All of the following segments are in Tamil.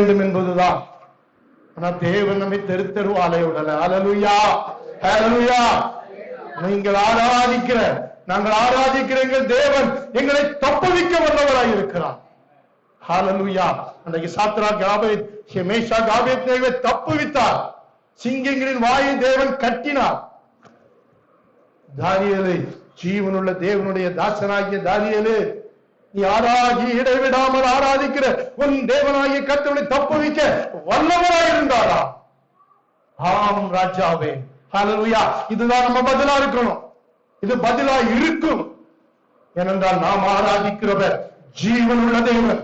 வேண்டும் என்பதுதான். ஆனா தேவன் நம்மை தெரு தெரு அலைய விடல. ஹல்லேலூயா, ஹல்லேலூயா. நீங்கள் ஆராதிக்கிற, நாங்கள் ஆராதிக்கிற எங்கள் தேவன் எங்களை தப்புவிக்க வல்லவராய் இருக்கிறார். ஹல்லேலூயா. அன்றைக்கு சாத்ராக், ஆபேத், மேஷாக், ஆபேத்நேகோவை தப்புவித்தார். சிங்கங்களின் வாயை தேவன் கட்டினார். தானியேலை, ஜீவனுள்ள தேவனுடைய தாசனாகிய தானியேலே, நீ ஆராதி இடைவிடாமல் ஆராதிக்கிற உன் தேவனாகிய கர்த்தரை தப்புவிக்க வல்லவராய் இருந்தாரா? ஆம் ராஜாவே. ஹல்லேலூயா. இதுதான் நம்ம பதிலா இருக்கணும். இது பதிலா இருக்கும். ஏனென்றால் நாம் ஆராதிக்கிறவர் ஜீவனுள்ள தேவன்.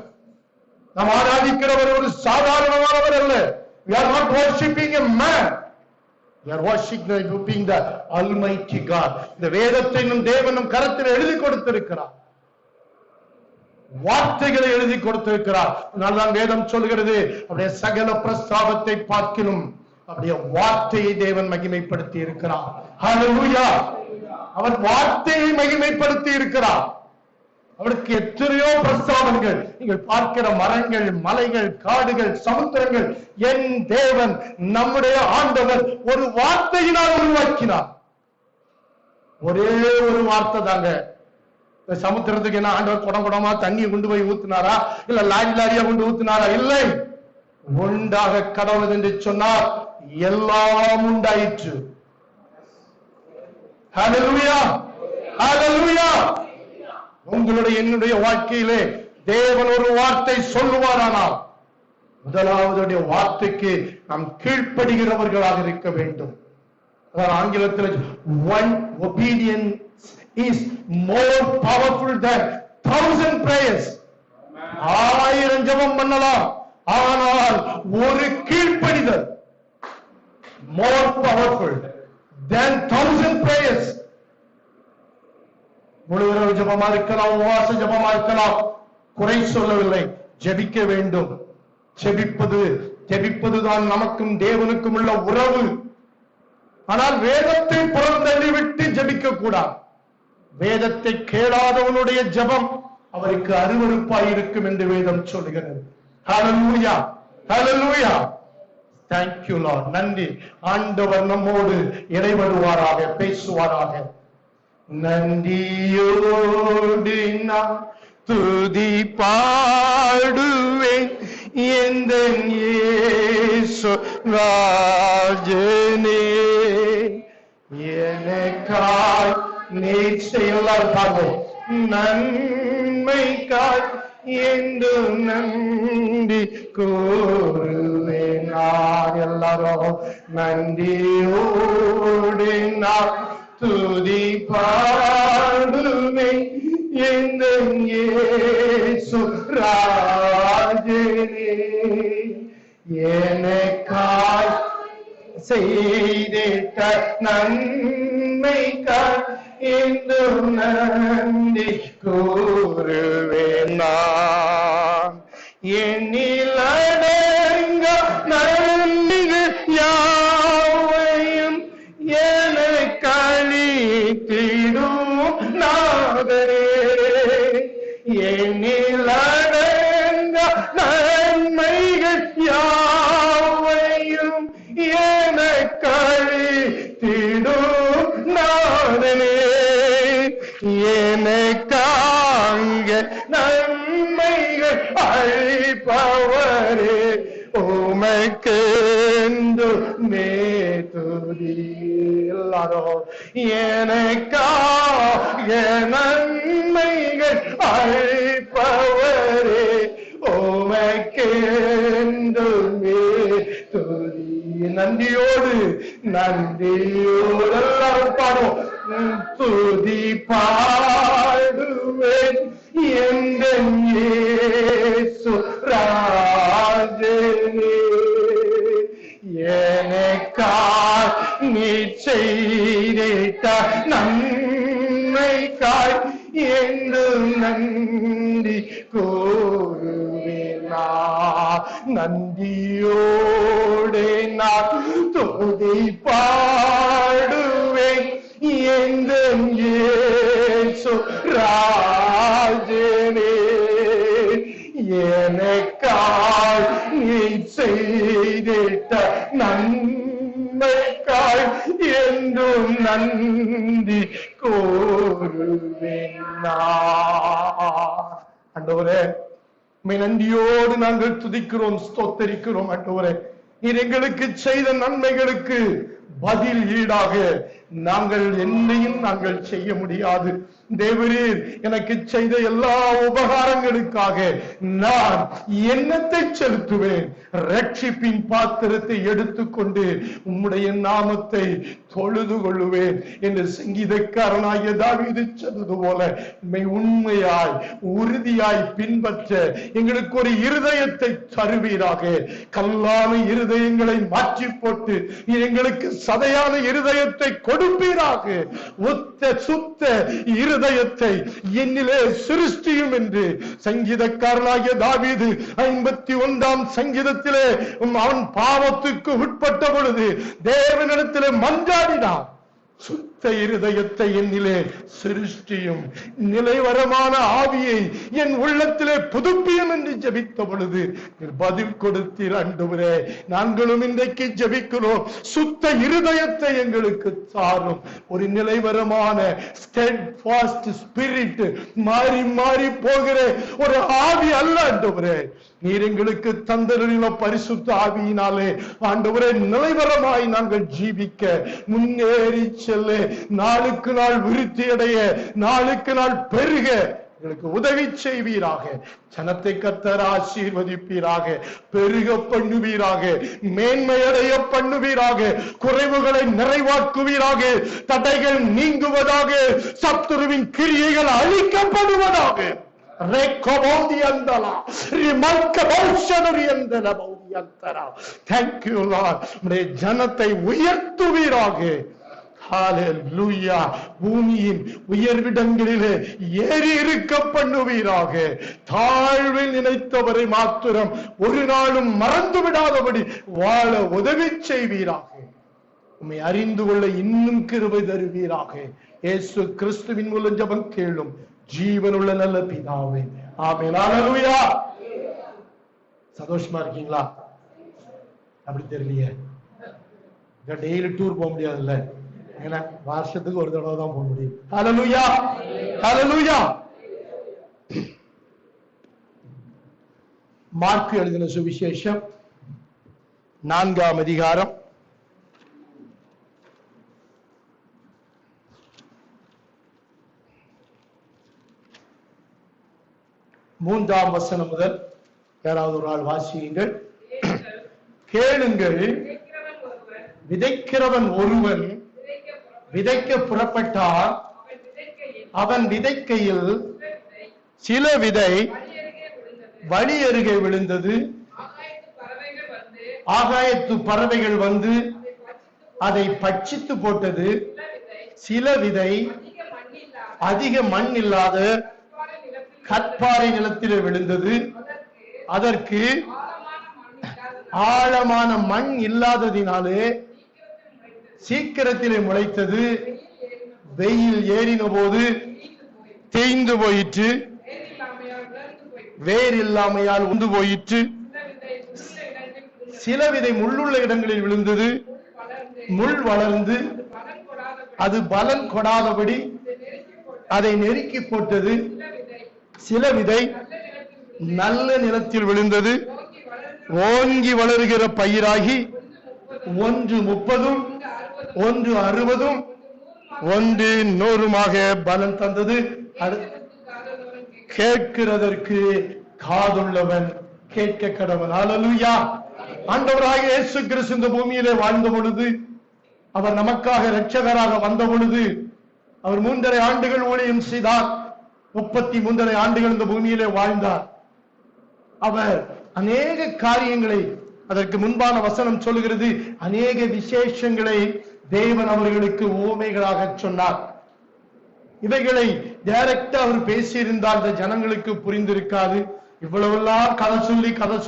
நாம் ஆராதிக்கிறவர் ஒரு சாதாரணமானவர் அல்ல. We are not worshiping a man. We are worshiping the Almighty God. இந்த வேதத்தை நம் தேவன் நம் கரத்தில் எழுதி கொடுத்திருக்கிறார். வார்த்தைகளை எழுதி கொடுத்திருக்கிறார். அதனால்தான் வேதம் சொல்கிறது, அப்படியே சகல பிரஸ்தாபத்தை பார்க்கிலும் அப்படியே வார்த்தையை தேவன் மகிமைப்படுத்தி இருக்கிறார். ஹல்லேலூயா. அவர் வார்த்தையை மகிமைப்படுத்தி இருக்கிறார். அவருக்கு எத்தனையோ பிரஸ்தாபங்கள். நீங்கள் பார்க்கிற மரங்கள், மலைகள், காடுகள், சமுத்திரங்கள், என் தேவன் நம்முடைய ஆண்டவர் ஒரு வார்த்தையினால் உருவாக்கினார். ஒரே ஒரு வார்த்தை தாங்க. சமுத்திரத்துக்கு என்ன ஆண்டவர் குடம் குடமா தண்ணியை கொண்டு போய் ஊத்தினாரா? இல்ல லாரி லாரியா கொண்டு ஊத்தினாரா? இல்லை. உண்டாக கடவுள் என்று சொன்னார், எல்லாம் உண்டாயிற்று. ஹல்லேலூயா, ஹல்லேலூயா. உங்களுடைய என்னுடைய வாழ்க்கையிலே தேவன் ஒரு வார்த்தை சொல்லுவாரானால் முதலாவது வார்த்தைக்கு நாம் கீழ்ப்படுகிறவர்களாக இருக்க வேண்டும். ஆங்கிலத்தில் one obedience is more powerful than 1000 prayers. 1000 ஜெபம் பண்ணலாம், ஆனால் ஒரு கீழ்ப்படிதல் more powerful than 1000 prayers. முழுவதும் ஜெபமா இருக்கலாம், உபவாச ஜெபமா இருக்கலாம், குறை சொல்லவில்லை. ஜெபிக்க வேண்டும். ஜெபிப்பதுதான் நமக்கும் தேவனுக்கும் உள்ள உறவு. ஆனால் வேதத்தை புறந்தள்ளி விட்டு ஜெபிக்க கூடாது. வேதத்தை கேளாதவனுடைய ஜெபம் அவருக்கு அருவருப்பாய் இருக்கும் என்று வேதம் சொல்கிறது. ஹல்லேலூயா, ஹல்லேலூயா. Thank you Lord. நன்றி. ஆண்டவர் நம்மோடு இடைபடுவாராக, பேசுவாராக. நன்றியோடு நான் துதி பாடுவேன் எந்த இயேசு ராஜனே. எனக்காய் நீர் செய்யலாம் நன்மைக்காய் என்று நன்றி கூறுவேன். நான் எல்லாரும் நன்றியோடு நான் துதி பாடுவேன் எந்த இயேசு ராஜனே. எனக்காய் செய்திட்ட நன்மைக்காய் என்று நன்றி கூறுவேன். நான் என்னில் அடங்க நன்மைகள் யாவையும் எனக்கு அளித்திடும் நாதரே. என்னில் அடங்க நன்மைகள் யாவையும் எனக்கு அளித்திடும் நாதனே. எனக்காங்க நன்மைகள் அளிப்பவரே, உமக்கென்று துதி. எல்லாரும் எனக்காக நன்மைகள் அளிப்பவரே, உமக்கென்று துதி. நன்றியோடு எல்லாரும் பாடுவோம். துதி பாடுவேன் எந்த இயேசு ராஜனே. எனக்காய் நீ செய்திட்ட நன்மைக்காய் என்று நன்றி கூறுவேன். நன்றியோடு நான் துதி பாடுவேன் எந்த இயேசு ராஜனே. எனக்காய் நீ செய்திட்ட நன்மைக்காய் என்றும் நன்றி கூறுவேன். ஆண்டவரே, உம்மை நன்றியோடு நாங்கள் துதிக்கிறோம், ஸ்தோத்தரிக்கிறோம். ஆண்டவரே, நீர் எங்களுக்கு செய்த நன்மைகளுக்கு பதில் ஈடாக நாங்கள் என்னையும் நாங்கள் செய்ய முடியாது. தேவரீர் எனக்கு செய்த எல்லா உபகாரங்களுக்காக நான் எண்ணத்தை செலுத்துவேன். ரட்சிப்பின் பாத்திரத்தை எடுத்துக்கொண்டு உம்முடைய நாமத்தை தொழுது கொள்ளுவேன் என்று சங்கீதக்காரனாகிய தாவீது சொன்னது போல உண்மையாய் உறுதியாய் பின்பற்ற எங்களுக்கு ஒரு இருதயத்தை தருவீராக. கல்லான இருதயங்களை மாற்றி போட்டு எங்களுக்கு சதையான இருதயத்தை கொடுப்பீராக. ஒத்த சுத்த இருதயத்தை என்னிலே சிருஷ்டியும் என்று சங்கீதக்காரனாகிய தாவீது 51ஆம் சங்கீதத்திலே அவன் பாவத்துக்கு உட்பட்ட பொழுது தேவனிடத்திலே மன்றாடினான். சுத்த இருதயத்தை என்னிலே சிருஷ்டியும், நிலைவரமான ஆவியை என் உள்ளத்திலே புதுப்பியும் என்று ஜெபித்த பொழுது பதில் கொடுத்தீர். ஆண்டவரே, நாங்களும் இன்றைக்கு ஜெபிக்கிறோம், சுத்த இருதயத்தை எங்களுக்கு தாரும். ஒரு நிலைவரமான ஸ்டெட்ஃபாஸ்ட் ஸ்பிரிட், மாறி மாறி போகிற ஒரு ஆவி அல்ல ஆண்டவரே. நீர் எங்களுக்கு தந்தருளின பரிசுத்த ஆவியினாலே ஆண்டவரே நிலைவரமாய் நாங்கள் ஜீவிக்க, முன்னேறி செல்ல, நாளுக்கு நாள் விருத்தி அடைய, நாளுக்கு நாள் பெருக எங்களுக்கு உதவி செய்வீராக. ஜனத்தை கர்த்தர் ஆசீர்வதிப்பீராக, பெருக பண்ணுவீராக, மேன்மையடைய பண்ணுவீராக, குறைவுகளை நிறைவாக்குவீராக, தடைகள் நீங்குவதாக, சத்துருவின் கிரியைகள் அழிக்கப்படுவதாக. ஜனத்தை உயர்த்துவீராக. பூமியின் உயர்விடங்களிலே ஏறி இருக்க பண்ணுவீராக. தாழ்வில் நினைத்தவரை மாத்திரம் ஒரு நாளும் மறந்து விடாதபடி வாழ உதவி செய்வீராக. உம்மை அறிந்து கொள்ள இன்னும் கிருபை தருவீராக. இயேசு கிறிஸ்துவின் மூலம் ஜெபம் கேளும் ஜீவனுள்ள நல்ல பிதாவே, ஆமென். அல்லேலூயா. சந்தோஷமா இருக்கீங்களா? அப்படி தெரியலையே, டெய்லி டூர் போக முடியாதுல்ல, ஏன்னா வருஷத்துக்கு ஒரு தடவை தான் போக முடியும். அல்லேலூயா, அல்லேலூயா. மார்க்கு எழுதின சுவிசேஷம் 4ஆம் அதிகாரம் 3ஆம் வசனம் முதல் யாராவது ஒரு ஆள் வாசியுங்கள். கேளுங்கள், விதைக்கிறவன் ஒருவன் விதைக்க புறப்பட்டார். அவன் விதைக்கையில் சில விதை வழி அருகே விழுந்தது. ஆகாயத்து பறவைகள் வந்து அதை பட்சித்து போட்டது. சில விதை அதிக மண் இல்லாத கற்பாறை நிலத்திலே விழுந்தது. அதற்கு ஆழமான மண் இல்லாததினாலே சீக்கிரத்திலே முளைத்தது. வெயில் ஏறின போது தேய்ந்து போயிற்று, வேர் இல்லாமையால் உண்டு போயிற்று. சில விதை முள்ளுள்ள இடங்களில் விழுந்தது. முள் வளர்ந்து அது பலன் கொடாதபடி அதை நெருக்கி போட்டது. சில விதை நல்ல நிலத்தில் விழுந்தது. ஓங்கி வளருகிற பயிராகி 1 30, 1 60, 1 100 பலன் தந்தது. கேட்கிறதற்கு காதுள்ளவன் கேட்க கடவன். அல்லேலூயா. ஆண்டவராகிய இயேசு கிறிஸ்து இந்த பூமியிலே வாழ்ந்த பொழுது, அவர் நமக்காக இரட்சகராக வந்த பொழுது, அவர் 3.5 ஆண்டுகள் ஊழியம் செய்தார். 33 ஆண்டுகள் இந்த பூமியிலே வாழ்ந்தார். அவர் அநேக காரியங்களை, அதற்கு முன்பான வசனம் சொல்லுகிறது, அநேக விசேஷங்களை தேவன் அவர்களுக்கு உவமைகளாக சொன்னார். இவைகளை டைரக்டா அவர் பேசியிருந்தால் இந்த ஜனங்களுக்கு புரிந்திருக்காது. இவ்வளவெல்லாம் கதை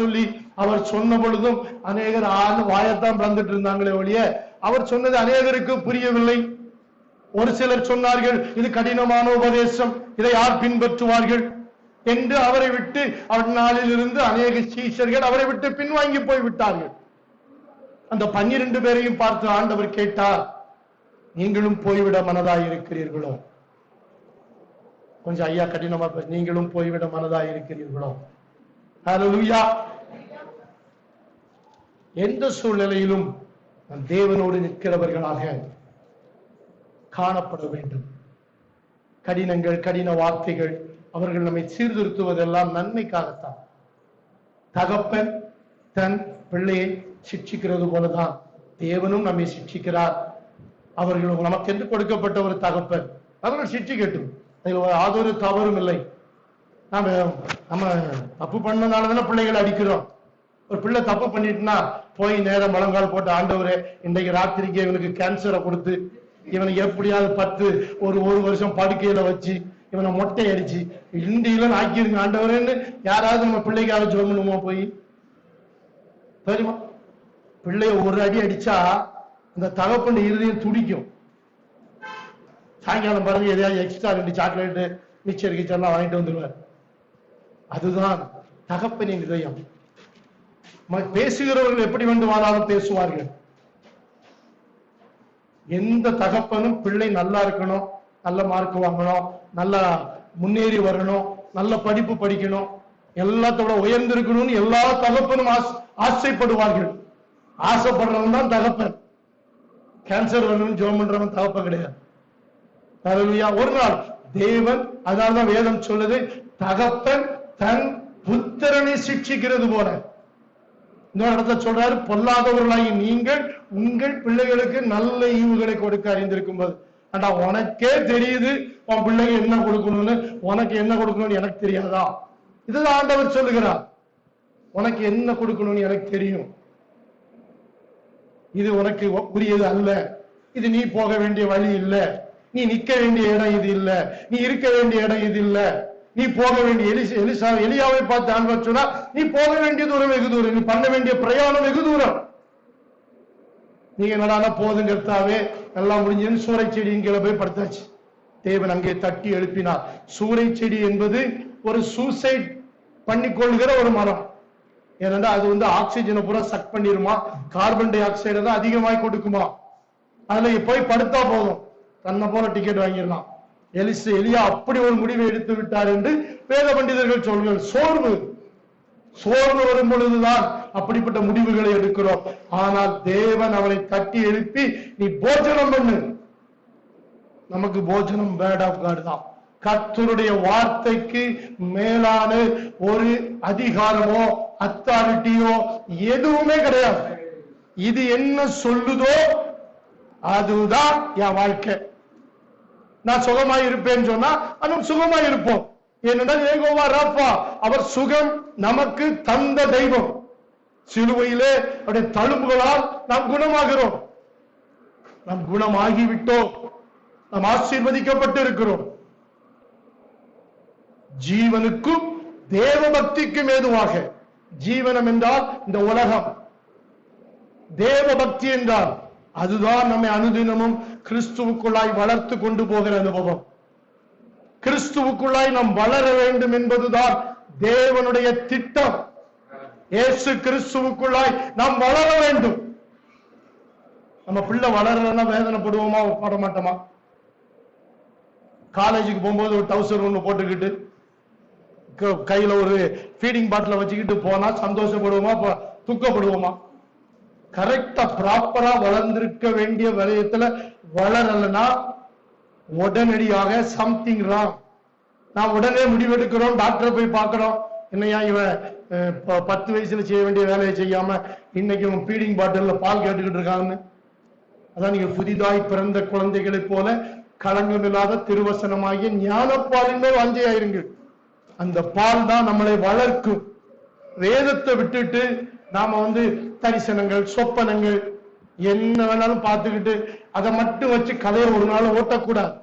சொல்லி அவர் சொன்ன பொழுதும் அநேகர் வாயத்தான் பிறந்துட்டு இருந்தாங்களே ஒழிய அவர் சொன்னது அநேகருக்கு புரியவில்லை. ஒரு சிலர் சொன்னார்கள், இது கடினமான உபதேசம், இதை யார் பின்பற்றுவார்கள்? என்று அவரை விட்டு நாளில் இருந்து அநேக சீஷர்கள் அவரை விட்டு பின்வாங்கி போய் விட்டார்கள். அந்த 12 பேரையும் பார்த்து ஆண்டவர் கேட்டார், நீங்களும் போய்விட மனதாய் இருக்கிறீர்களோ? கொஞ்சம் ஐயா கடினமா, நீங்களும் போய்விட மனதாய் இருக்கிறீர்களோ? ஹல்லேலூயா. எந்த சூழ்நிலையிலும் தேவனோடு நிற்கிறவர்களாக காணப்பட வேண்டும். கடினங்கள், கடின வார்த்தைகள் அவர்கள் நம்மை சீர்திருத்துவதெல்லாம் நன்மைக்காகத்தான். தகப்பன் தன் பிள்ளையை சிக்ஷிக்கிறது போலதான் தேவனும் நம்மை சிக்ஷிக்கிறார். அவர்கள் நமக்கென்று கொடுக்கப்பட்ட ஒரு தகப்பன், அவர்கள் சிக்ஷிக்கட்டும், அதில் யாதொரு தவறும் இல்லை. நம்ம தப்பு பண்ணனாலதானே பிள்ளைகளை அடிக்கிறோம். ஒரு பிள்ளை தப்பு பண்ணிட்டுனா போய் நேரம் முழங்கால் போட்டு, ஆண்டவரே இன்றைக்கு ராத்திரிக்கு இவனுக்கு கேன்சரை கொடுத்து இவனை எப்படியாவது ஒரு வருஷம் படுக்கையில வச்சு இவனை மொட்டை அடிச்சு இந்தியில ஆக்கிருங்க ஆண்டவரேன்னு யாராவது நம்ம பிள்ளைக்காக சொல்லணுமா? போய் தெரியுமா, பிள்ளைய ஒரு அடி அடிச்சா அந்த தகப்பன் இறுதியும் துடிக்கும். சாயங்காலம் பாருங்க எதையாவது எக்ஸ்ட்ரா 2 சாக்லேட்டு மிக்சர் கிச்சர்லாம் வாங்கிட்டு வந்துடுவார். அதுதான் தகப்பனின் இதயம். பேசுகிறவர்கள் எப்படி வேண்டுமானாலும் பேசுவார்கள். எந்த தகப்பனும் பிள்ளை நல்லா இருக்கணும், நல்ல மார்க் வாங்கணும், நல்லா முன்னேறி வரணும், நல்ல படிப்பு படிக்கணும், எல்லாத்தோட உயர்ந்திருக்கணும்னு எல்லா தகப்பனும் ஆசைப்படுவார்கள். ஆசைப்படுறவன் தான் தகப்பன். கேன்சர் வரணும்னு ஜெபம் பண்றவன் தகப்பன் கிடையாது. ஒரு நாள் தேவன், அதனால்தான் வேதம் சொல்லுது, தகப்பன் தன் புத்திரனை சிக்ஷிக்கிறது போல. இன்னொரு இடத்துல சொல்றாரு, பொல்லாதவர்களாகி நீங்கள் உங்கள் பிள்ளைகளுக்கு நல்ல ஈவுகளை கொடுக்க அறிந்திருக்கும் போது. ஆனா உனக்கே தெரியுது உன் பிள்ளைங்க என்ன கொடுக்கணும்னு, உனக்கு என்ன கொடுக்கணும்னு எனக்கு தெரியாதா? இதுதான் ஆண்டவர் சொல்லுகிறார். உனக்கு என்ன கொடுக்கணும்னு எனக்கு தெரியும், இது உனக்கு உரியது அல்ல, இது நீ போக வேண்டிய வழி இல்ல, நீ நிக்க வேண்டிய இடம் இது இல்ல, நீ இருக்க வேண்டிய இடம் இது இல்ல, நீ போக வேண்டிய எலியாவை பார்த்து ஆண்டவர் சொன்னா, நீ போக வேண்டிய தூரம் வெகு தூரம், நீ பண்ண வேண்டிய பிரயாணம் வெகு தூரம். நீங்க என்னடா போதுங்கிறதாவே எல்லாம் முடிஞ்சுன்னு சூறை செடியின் கீழே போய் படுத்தாச்சு. தேவன் அங்கே தட்டி எழுப்பினார். சூறை செடி என்பது ஒரு சூசைட் பண்ணிக்கொள்கிற ஒரு மரம். ஏனென்றா அது ஆக்சிஜனை பூரா சக் பண்ணிருமா, கார்பன் டை ஆக்சைடு தான் அதிகமாய் கொடுக்குமா. அதுல போய் படுத்தா போதும், தன்னை போல டிக்கெட் வாங்கிடலாம். எலியா அப்படி ஒரு முடிவை எடுத்து விட்டார் என்று வேத பண்டிதர்கள் சொல்கிறார். சோர்வு வரும் பொழுதுதான் அப்படிப்பட்ட முடிவுகளை எடுக்கிறோம். ஆனால் தேவன் அவனை தட்டி எழுப்பி, நீ போஜனம் பண்ணு. நமக்கு போஜனம் வேர்ட் ஆஃப் காட் தான். கர்த்தருடைய வார்த்தைக்கு மேலான ஒரு அதிகாரமோ அத்தாரிட்டியோ எதுவுமே கிடையாது. இது என்ன சொல்லுதோ அதுதான் என் வாழ்க்கை. நான் சுகமாய் இருப்பேன்னு சொன்னா அதுவும் சுகமாய் இருப்போம். ஏனென்றால் யெகோவா ராப்பா, அவர் சுகம் நமக்கு தந்த தெய்வம். சிலுவையிலே அவருடைய தழும்புகளால் நாம் குணமாகிறோம். நாம் குணமாகிவிட்டோம், நாம் ஆசீர்வதிக்கப்பட்டு இருக்கிறோம். ஜீவனுக்கும் தேவ பக்திக்கும் ஏதுவாக, ஜீவனம் என்றால் இந்த உலகம், தேவ பக்தி என்றால் அதுதான் நம்மை அனுதினமும் கிறிஸ்துவுக்குள்ளாய் வளர்த்து கொண்டு போகிற அனுபவம். கிறிஸ்துவுக்குள்ளாய் நாம் வளர வேண்டும் என்பதுதான் தேவனுடைய திட்டம். இயேசு கிறிஸ்துவுக்குள்ளாய் நாம் வளர வேண்டும். நம்ம பிள்ளை வளரலன்னா வேதனைப்படுவோமா, பட மாட்டோமா? காலேஜுக்கு போகும்போது ஒரு டவுசர் ஒண்ணு போட்டுக்கிட்டு கையில ஒரு ஃபீடிங் பாட்டில வச்சுக்கிட்டு போனா சந்தோஷப்படுவோமா, துக்கப்படுவோமா? கரெக்டா ப்ராப்பரா வளர்ந்திருக்க வேண்டிய வலயத்துல வளரலன்னா உடனடியாக சம்திங் ராங். நான் உடனே முடிவெடுக்கிறோம், டாக்டரை போய் பார்க்கிறோம், என்னையா இவன் 10 வயசுல செய்ய வேண்டிய வேலையை செய்யாம இன்னைக்கு இவன் ஃபீடிங் பாட்டில்ல பால் கேட்டுக்கிட்டு இருக்கான்னு. அதான் நீங்க புதிதாய் பிறந்த குழந்தைகளை போல களங்கமில்லாத திருவசனமாகிய ஞானப்பாலின் மேல் வாஞ்சையாயிருங்கள். அந்த பால் தான் நம்மளை வளர்க்கும். வேதத்தை விட்டுட்டு நாம தரிசனங்கள், சொப்பனங்கள் என்ன வேணாலும் பார்த்துக்கிட்டு அதை மட்டும் வச்சு கதையை ஒரு நாள் ஓட்டக்கூடாது.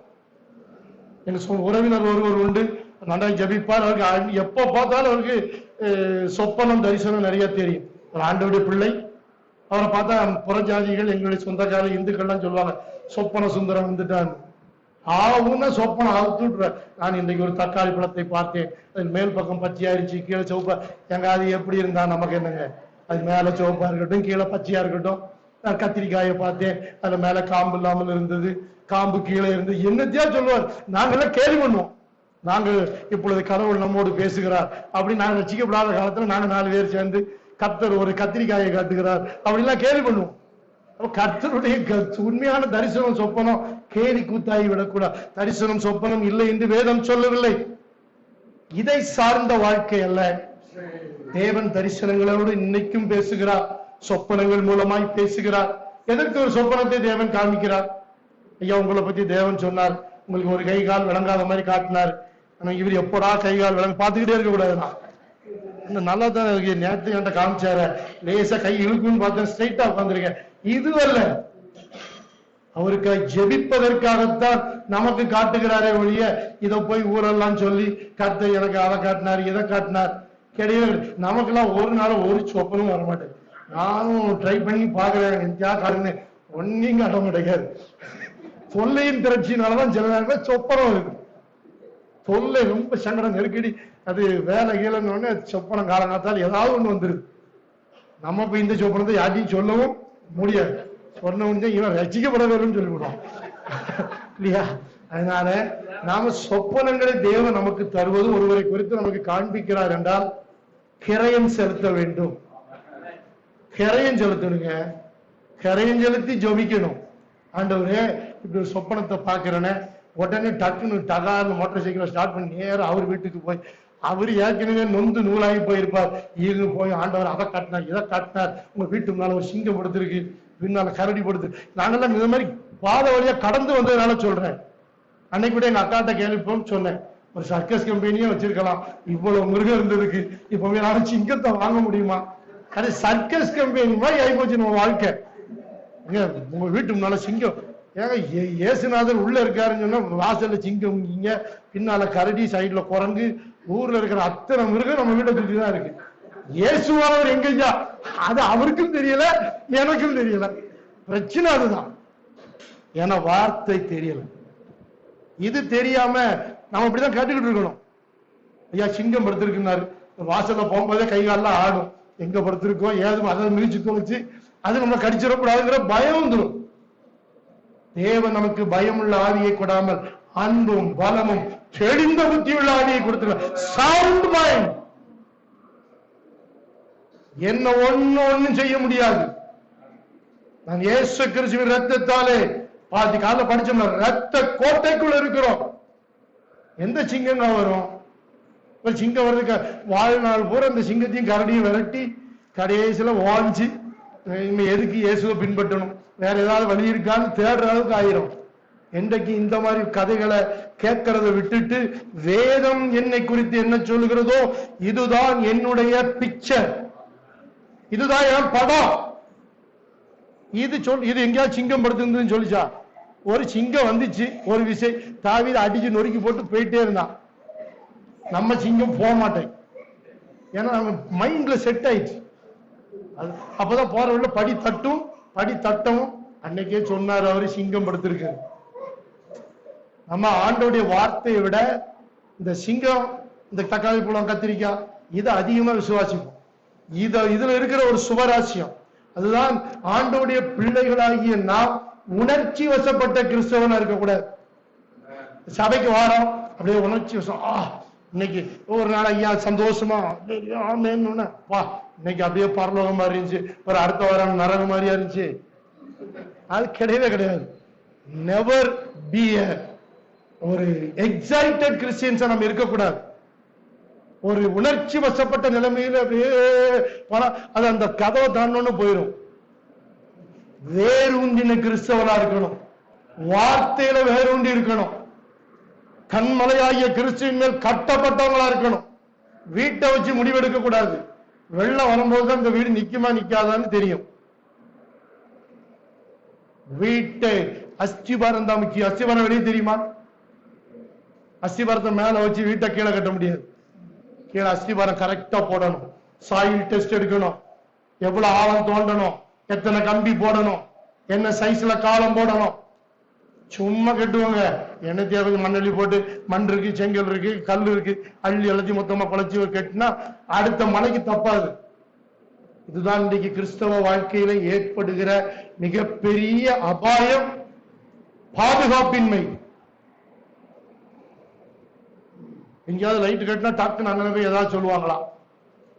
எங்க உறவினர் ஒருவர் உண்டு, நல்லா ஜபிப்பார். அவருக்கு எப்ப பார்த்தாலும் அவருக்கு சொப்பனம், தரிசனம் நிறைய தெரியும். ஒரு ஆண்டவருடைய பிள்ளை. அவரை பார்த்தா புறஜாதிகள், எங்களுடைய சொந்தக்கார இந்துக்கள்லாம் சொல்லுவாங்க, சொப்பன சுந்தரம் வந்துட்டான். ஆகுன்னா சொப்பனம் அவுத்து விட்டுற. நான் இன்னைக்கு ஒரு தக்காளி பழத்தை பார்த்தேன், அது மேல் பக்கம் பச்சையா இருந்துச்சு, கீழே சிவப்பா. எங்க அது எப்படி இருந்தா நமக்கு என்னங்க, அது மேல சிவப்பா இருக்கட்டும் கீழே பச்சையா இருக்கட்டும். நான் கத்திரிக்காயை பார்த்தேன், அதுல மேல காம்பு இல்லாமல் இருந்தது, காம்பு கீழே இருந்து, என்னத்தையா சொல்லுவார். நாங்கெல்லாம் கேள்வி பண்ணுவோம். நாங்க இப்பொழுது கடவுள் நம்மோடு பேசுகிறார் அப்படின்னு நாங்க ரசிக்கப்படாத காலத்துல நாங்க 4 பேர் சேர்ந்து கர்த்தர் ஒரு கத்திரிக்காயை காட்டுகிறார் அப்படிலாம் கேள்வி பண்ணுவோம். கர்த்தருடைய உண்மையான தரிசனம் சொப்பனம் கேலி கூத்தாகி விடக்கூடாது. தரிசனம் சொப்பனம் இல்லை என்று வேதம் சொல்லவில்லை. இதை சார்ந்த வாழ்க்கை அல்ல. தேவன் தரிசனங்களோடு இன்னைக்கும் பேசுகிறார், சொப்பனங்கள் மூலமாய் பேசுகிறார். எதற்கு ஒரு சொப்பனத்தை தேவன் காமிக்கிறார்? ஐயா உங்களை பத்தி தேவன் சொன்னார், உங்களுக்கு ஒரு கை கால் விளங்காத மாதிரி காட்டினார். ஆனா இவர் எப்படா கை கால் விளங்க பார்த்துக்கிட்டே இருக்க கூடாதுண்ணா. நல்லா தான் இருக்கு. நேற்று என்கிட்ட காமிச்சார லேசா கை இழுக்குன்னு பார்த்தேன், ஸ்ட்ரைட்டா உட்காந்துருக்கேன். இது அல்ல, அவருக்கு ஜெபிப்பதற்காகத்தான் நமக்கு காட்டுகிறாரே ஒழிய இதை போய் ஊரெல்லாம் சொல்லி கர்த்தர் எனக்கு அதை காட்டினார் இதை காட்டினார் கிடையாது. நமக்கெல்லாம் ஒரு நாள் ஒரு சொப்பனும் வரமாட்டேன். நானும் ட்ரை பண்ணி பாக்குறேன், எங்கேயா காட்டுன்னு ஒன்னையும் காட்ட மாட்டேங்காது. தொல்லையின் திரட்சினாலதான் சில நேரம் சொப்பனம் இருக்கு. தொல்லை ரொம்ப சங்கடம் நெருக்கடி, அது வேலை கீழன்னு சொப்பனம் காலங்காத்தால் ஏதாவது ஒண்ணு வந்துருது. நம்ம இப்ப இந்த சொப்பனத்தை யார்ட்டையும் சொல்லவும் முடியாது. சொன்ன முடிஞ்சா இவன் ரசிக்கப்பட வேணும்னு சொல்லிவிடுவோம் இல்லையா? அதனால நாம சொப்பனங்களை தேவன் நமக்கு தருவது, ஒருவரை குறித்து நமக்கு காண்பிக்கிறார் என்றால் கிரயம் செலுத்த வேண்டும். கிரயம் செலுத்தணுங்க. கிரயம் செலுத்தி ஜெபிக்கணும். ஆண்டவரே இப்படி ஒரு சொப்பனத்தை பாக்குறேன்னு உடனே டக்குன்னு டகார்னு மோட்டார் சைக்கிளை ஸ்டார்ட் பண்ணி நேரம் அவர் வீட்டுக்கு போய், அவரு ஏற்கனவே நொந்து நூலாகி போயிருப்பார். இருந்து போய் ஆண்டவர் அதை காட்டினார் இதை காட்டினார், உங்க வீட்டு முன்னால ஒரு சிங்கம் படுத்திருக்கு, பின்னால கரடி படுத்து. நாங்கெல்லாம் இந்த மாதிரி பாத வழியா கடந்து வந்ததுனால சொல்றேன். அன்னைக்கு கூட எங்க அக்காட்ட கேள்விப்போன்னு சொன்னேன், ஒரு சர்க்கஸ் கம்பெனியே வச்சிருக்கலாம், இவ்வளவு மிருகம் இருந்ததுக்கு இப்ப நானும் சிங்கத்தை வாங்க முடியுமா? அது சர்க்கஸ் கம்பெனி மாதிரி ஆயிப்போச்சு நம்ம வாழ்க்கை. உங்க வீட்டு முன்னால சிங்கம், ஏங்க ஏசுநாதர் உள்ள இருக்காருன்னு சொன்னா வாசல்ல சிங்கம், இங்க பின்னால கரடி, சைட்ல குரங்கு, ஊர்ல இருக்கிற அத்தனை மிருகம் நம்ம வீட்டை சுற்றி தான் இருக்கு. இயேசுவானவர் எங்கய்யா? அது அவருக்கும் தெரியல, எனக்கும் தெரியல. பிரச்சனை அதுதான். ஏன்னா வார்த்தை தெரியல. இது தெரியாம நம்ம இப்படிதான் கேட்டுக்கிட்டு இருக்கணும். ஐயா சிங்கம் படுத்திருக்குன்னாரு, வாசல்ல போகும்போதே கை காலெல்லாம் ஆடும், எங்க படுத்திருக்கோம் ஏதும் அதை மிதிச்சு தொலைச்சு அது நம்ம கடிச்சிடக்கூடாதுங்கிற பயம் வந்துடும். தேவன் நமக்கு பயமுள்ள ஆவியை கொடாமல் அன்பும் பலமும் தெளிந்த புத்தியுள்ள ஆவியை கொடுத்துருக்க. Sound mind. என்ன ஒன்னும் செய்ய முடியாது. நான் இயேசு கிறிஸ்துவின் ரத்தத்தாலே பாதி கால படிச்சோம், ரத்த கோட்டைக்குள்ள இருக்கிறோம். எந்த சிங்கம் வரும்? ஒரு சிங்கம் வர்றதுக்கு வாழ்நாள் பூரா அந்த சிங்கத்தையும் கரடியும் விரட்டி கடைசியில வாழ்ந்து எதுக்கு இயேசுவை பின்பற்றணும், வேற ஏதாவது வழி இருக்கான்னு தேடுற அளவுக்கு ஆயிரும். என்றைக்கு இந்த மாதிரி கதைகளை கேட்கறத விட்டுட்டு வேதம் என்னை குறித்து என்ன சொல்லுகிறதோ இதுதான் என்னுடைய பிக்சர், இதுதான் என் படம், இது எங்கேயாவது சிங்கம் படுத்துன்னு சொல்லிச்சா? ஒரு சிங்கம் வந்துச்சு, ஒரு விசை தாவீது அடிச்சு நொறுக்கி போட்டு போயிட்டே இருந்தான். நம்ம சிங்கம் போக மாட்டேன், ஏன்னா நம்ம மைண்ட்ல செட் ஆயிடுச்சு. அப்பதான் போற உள்ள படி தட்டவும் அன்னைக்கே சொன்னார் அவரு சிங்கம் படுத்திருக்கு. நம்ம ஆண்டோடைய வார்த்தையை விட இந்த சிங்கம், இந்த தக்காளி பழம், கத்திரிக்காய் இதை அதிகமா விசுவாசிப்போம். இதுல இருக்கிற ஒரு சுவராசியம் அதுதான் ஆண்டோடைய பிள்ளைகளாகிய நாம் உணர்ச்சி வசப்பட்ட கிறிஸ்தவனா இருக்கக்கூடாது. சபைக்கு வாரம் அப்படியே உணர்ச்சி வசம், இன்னைக்கு ஒரு நாள் ஐயா சந்தோஷமா வா, இன்னைக்கு அப்படியே பரலோகம் மாதிரி இருந்துச்சு, ஒரு அடுத்த வாரம் நரகம் மாதிரியா இருந்துச்சு. அது கிடையவே கிடையாது. நெவர் பி ஒரு எக்ஸைட்டட் கிறிஸ்டியன்ஸா நம்ம இருக்கக்கூடாது. ஒரு உணர்ச்சி வசப்பட்ட நிலைமையில அப்படியே அது அந்த கதவை தாண்டோன்னு போயிடும். வேரூந்தின கிறிஸ்தவனா இருக்கணும், வார்த்தையில வேரூண்டி இருக்கணும், கண்மலையாகிய கிறிஸ்துவின் மேல் கட்டப்பட்டவங்களா இருக்கணும். வீட்டை வச்சு முடிவெடுக்க கூடாது. வெள்ளம் வரும்போதுதான் இந்த வீடு நிக்குமா நிக்காதான்னு தெரியும். வீட்டை அஸ்திபாரம் தான் முக்கியம். அஸ்திபாரம் வெளியே தெரியுமா? அஸ்திபாரத்தை மேல வச்சு வீட்டை கீழே கட்ட முடியாது. கீழே அஸ்திபாரம் கரெக்டா போடணும், சாயில் டெஸ்ட் எடுக்கணும், எவ்வளவு ஆழம் தோண்டணும், எத்தனை கம்பி போடணும், என்ன சைஸ்ல காலம் போடணும், சும்மா கட்டுவாங்க. என்ன தேவை? மண்ணள்ளி போட்டு மண் இருக்கு, செங்கல் இருக்கு, கல் இருக்கு, அள்ளி எல்லாத்தையும் மொத்தமா குழச்சி கட்டினா அடுத்த மலைக்கு தப்பாது. இதுதான் இன்றைக்கு கிறிஸ்தவ வாழ்க்கையில ஏற்படுகிற மிகப்பெரிய அபாயம், பாதுகாப்பின்மை. எங்கேயாவது லைட் கட்டினா டாக்டர் அங்கே போய் ஏதாவது சொல்லுவாங்களா?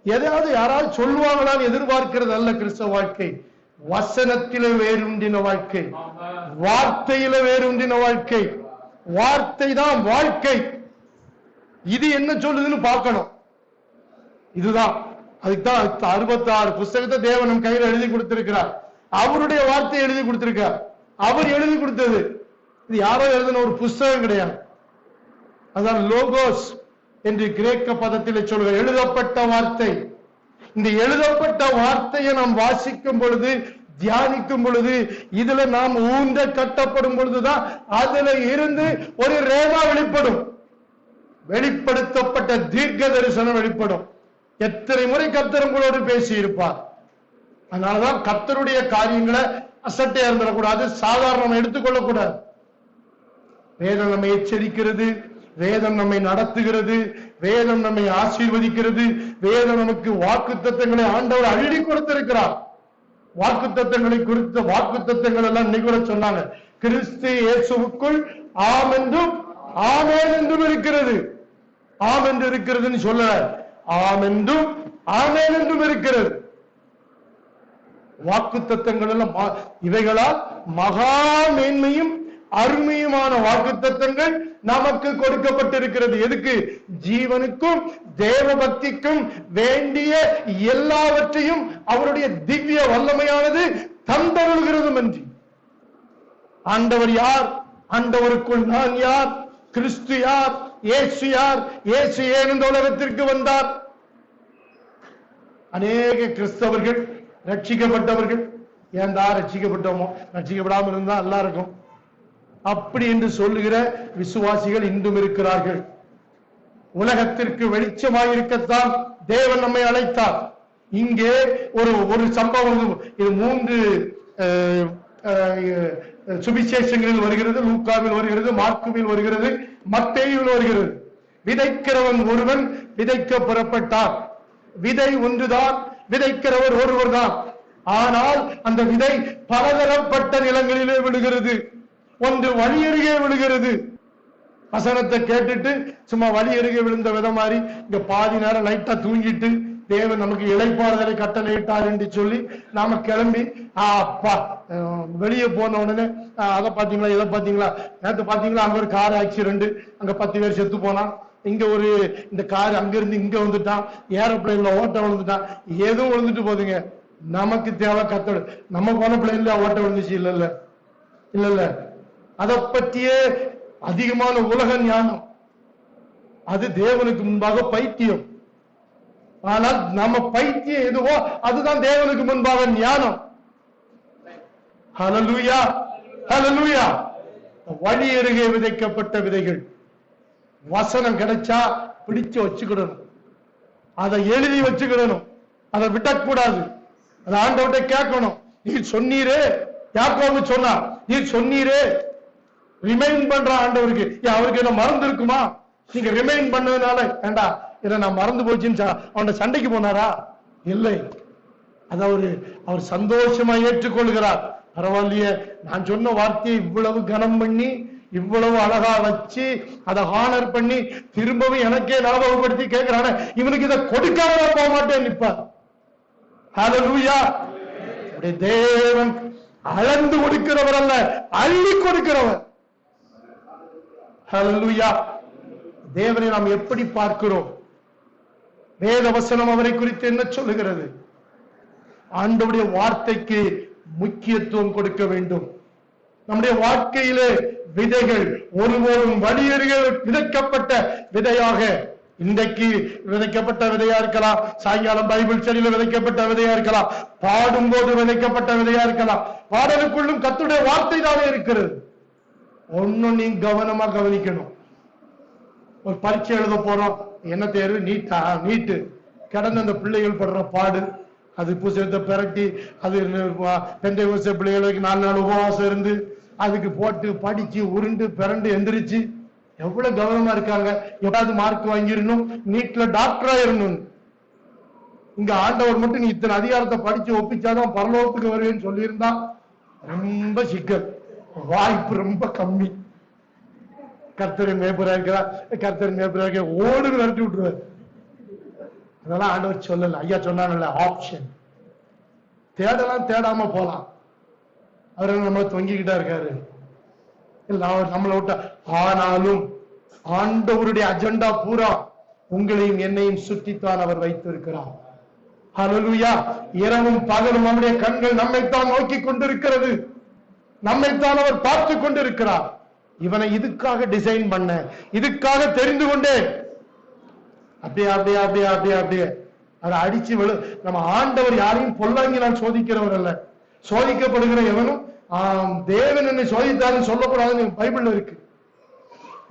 எதையாவது யாராவது சொல்லுவாங்களான்னு எதிர்பார்க்கிறது அல்ல கிறிஸ்தவ வாழ்க்கை. வசனத்தில வேறுண்டின வாழ்க்கை, வார்த்தையில வேறுண்டின வாழ்க்கை. வார்த்தை தான் வாழ்க்கை. இது என்ன சொல்லுதுன்னு பார்க்கணும். இதுதான் அதுக்குதான் 66 புஸ்தகத்தை தேவன் நம் கையில் எழுதி கொடுத்திருக்கிறார். அவருடைய வார்த்தையை எழுதி கொடுத்திருக்கார். அவர் எழுதி கொடுத்தது. இது யாரோ எழுதின ஒரு புஸ்தகம் கிடையாது. அதான் லோகோஸ் என்று கிரேக்க பதத்தில் சொல்கிற எழுதப்பட்ட வார்த்தை. இந்த எழுதப்பட்ட வார்த்தையை நாம் வாசிக்கும் பொழுது, தியானிக்கும் பொழுது, இதுல நாம் ஊன்ற கட்டப்படும் பொழுதுதான் அதுல இருந்து ஒரு ரேகா வெளிப்படும். வெளிப்படுத்தப்பட்ட தீர்க்க தரிசனம் வெளிப்படும். எத்தனை முறை கர்த்தர் உங்களோடு பேசி இருப்பார். அதனாலதான் கர்த்தருடைய காரியங்களை அசட்டையா இருந்துடக்கூடாது, சாதாரணம் எடுத்துக்கொள்ளக்கூடாது. வேதம் நம்மை எச்சரிக்கிறது, வேதம் நம்மை நடத்துகிறது, வேதம் நம்மை ஆசீர்வதிக்கிறது. வேதம் நமக்கு வாக்கு தத்தங்களை ஆண்டவர் அள்ளி கொடுத்திருக்கிறார். வாக்கு தத்தங்களை குறித்த வாக்கு தத்தங்கள் எல்லாம் இன்னைக்கு கூட சொன்னாங்க. கிறிஸ்து இயேசுவுக்குள் ஆம் என்றும் ஆமென் என்றும் இருக்கிறது. ஆம் என்று இருக்கிறதுன்னு சொல்ல, ஆம் என்றும் ஆமென் என்றும் இருக்கிறது. வாக்கு தத்தங்கள் எல்லாம் இவைகளால் மகா மேன்மையும் அருமையுமான வாக்கு தத்தங்கள் நமக்கு கொடுக்கப்பட்டிருக்கிறது. எதுக்கு? ஜீவனுக்கும் தேவ பக்திக்கும் வேண்டிய எல்லாவற்றையும் அவருடைய திவ்ய வல்லமையானது தந்தருள்கிறதும் என்று. ஆண்டவர் யார்? ஆண்டவருக்குள் நான் யார்? கிறிஸ்து யார்? இயேசு யார்? இயேசு ஏன் இந்த உலகத்திற்கு வந்தார்? அநேக கிறிஸ்தவர்கள், ரட்சிக்கப்பட்டவர்கள், ஏன்டா ரட்சிக்கப்பட்டோமோ, ரட்சிக்கப்படாமல் இருந்தா நல்லா இருக்கும் அப்படி என்று சொல்லுகிற விசுவாசிகள் இன்றும் இருக்கிறார்கள். உலகத்திற்கு வெளிச்சமாயிருக்கத்தான் தேவன் நம்மை அழைத்தார். இங்கே ஒரு சம்பவம், இது 3 சுவிசேஷங்களில் வருகிறது. லூக்காவில் வருகிறது, மார்க்குவில் வருகிறது, மத்தேயுவில் வருகிறது. விதைக்கிறவன் ஒருவன் விதைக்க புறப்பட்டார். விதை ஒன்றுதான், விதைக்கிறவர் ஒருவர் தான். ஆனால் அந்த விதை பலதரப்பட்ட நிலங்களிலே விழுகிறது. ஒன்று வழி அருகே விழுகிறது. வசனத்தை கேட்டுட்டு சும்மா வழி அருகே விழுந்த வித மாதிரி இங்க பாதி நேரம் லைட்டா தூங்கிட்டு தேவன் நமக்கு இளைப்பாறுதலை கட்டளையிட்டார் என்று சொல்லி நாம கிளம்பி அப்பா வெளியே போன உடனே அதை பாத்தீங்களா, இதை பாத்தீங்களா, நேற்று பாத்தீங்களா, அங்க ஒரு கார் ஆக்சிடென்ட், அங்க 10 பேர் செத்து போனான், இங்க இந்த கார் அங்க இருந்து இங்க வந்துட்டான், ஏரோப்ளைன்ல ஓட்ட விழுந்துட்டான், எதுவும் விழுந்துட்டு போதுங்க. நமக்கு தேவை கத்தோடு. நம்ம போன பிளைன்ல ஓட்ட விழுந்துச்சு இல்ல இல்ல இல்ல. அதை பற்றியே அதிகமான உலக ஞானம், அது தேவனுக்கு முன்பாக பைத்தியம். ஆனால் நம்ம பைத்தியம் எதுவோ அதுதான் தேவனுக்கு முன்பாக ஞானம். ஹல்லேலூயா, ஹல்லேலூயா. வழி அருகே விதைக்கப்பட்ட விதைகள். வசனம் கிடைச்சா பிடிச்சு வச்சுக்கிடணும், அதை எழுதி வச்சுக்கிடணும், அதை விடக்கூடாது. அதை ஆண்டவர்கிட்ட கேட்கணும். நீ சொன்னீரே, யாக்கோபு சொன்னார், நீ சொன்னீரே, ரிமைண்ட் பண்ற ஆண்டவருக்கு. அவருக்கு என்ன மறந்து இருக்குமா? நீங்க ரிமைண்ட் பண்ணதுனால ஏண்டா இதை நான் மறந்து போச்சுன்னு அவன சண்டைக்கு போனாரா? இல்லை. அது அவர் சந்தோஷமா ஏற்றுக்கொள்கிறார். பரவாயில்லையே, நான் சொன்ன வார்த்தையை இவ்வளவு கனம் பண்ணி இவ்வளவு அழகா வச்சு அதை ஹானர் பண்ணி திரும்பவும் எனக்கே ஞாபகப்படுத்தி கேட்கிறான, இவனுக்கு இதை கொடுக்காம போக மாட்டேன் நிப்பார். ஹல்லேலூயா. தேவன் அளந்து கொடுக்கிறவர் அல்ல, அள்ளி கொடுக்கிறவர். ஹல்லேலூயா. தேவனை நாம் எப்படி பார்க்கிறோம்? வேத வசனம் அவரை குறித்து என்ன சொல்லுகிறது? ஆண்டவருடைய வார்த்தைக்கு முக்கியத்துவம் கொடுக்க வேண்டும். நம்முடைய வாழ்க்கையிலே விதைகள் ஒருபோதும் வழியருகே விதைக்கப்பட்ட விதையாக, இன்றைக்கு விதைக்கப்பட்ட விதையா இருக்கலாம், சாயங்காலம் பைபிள் ஸ்டடியில விதைக்கப்பட்ட விதையா இருக்கலாம், பாடும் போது விதைக்கப்பட்ட விதையா இருக்கலாம். பாடலுக்குள்ளும் கர்த்தருடைய வார்த்தை தானே இருக்கிறது. ஒன்னும் நீ கவனமா கவனிக்கணும். ஒரு பரீட்சை எழுத போறோம், என்ன தேர்வு? நீட்டு கடந்த அந்த பிள்ளைகள் படுற பாடு, அது புத்தகத்தை பிரட்டி, அது பெந்தைகோஸ்தே பிள்ளைகளுக்கு 4 நாள் உபவாசம் இருந்து அதுக்கு போட்டு படிச்சு உருண்டு பிறண்டு எந்திரிச்சு எவ்வளவு கவனமா இருக்காங்க. எவ்வளவு மார்க் வாங்கிடணும், நீட்ல டாக்டரா இருணும். இங்க ஆண்டவர் மட்டும் நீ இத்தனை அதிகாரத்தை படிச்சு ஒப்பிச்சாதான் பரலோகத்துக்கு வருவேன்னு சொல்லியிருந்தா ரொம்ப சிக்கல், வாய்ப்பு ரொம்ப கம்மி. கர்த்தரின் மேய்ப்பரா இருக்கிறா, கர்த்தரின் மேய்ப்பரா இருக்க ஓடுன்னு நடத்தி விட்டுருவார். அதெல்லாம் ஆண்டவர் சொல்லல. ஐயா சொன்னாங்கல்ல, ஆப்ஷன். தேடலாம், தேடாம போலாம். அவர் நம்மளை தொங்கிக்கிட்டா இருக்காரு, இல்ல அவர் நம்மளை விட்டா. ஆனாலும் ஆண்டவருடைய அஜெண்டா பூரா உங்களையும் என்னையும் சுற்றித்தான் அவர் வைத்திருக்கிறார். ஹல்லேலூயா. இரவும் பகலும் அவருடைய கண்கள் நம்மைத்தான் நோக்கி கொண்டிருக்கிறது, நம்மைத்தான் அவர் பார்த்து கொண்டிருக்கிறார். இவனை இதுக்காக டிசைன் பண்ண, இதுக்காக தெரிந்து கொண்டேன். அப்படியே அப்படியே அப்படியே அப்படியே அப்படியே அதை அடிச்சு நம்ம ஆண்டவர் யாரையும் பொல்லாங்கி நான் சோதிக்கிறவர் அல்ல. சோதிக்கப்படுகிற எவனும் தேவன் என்னை சோதித்தாருன்னு சொல்லக்கூடாதுன்னு பைபிள்ல இருக்கு.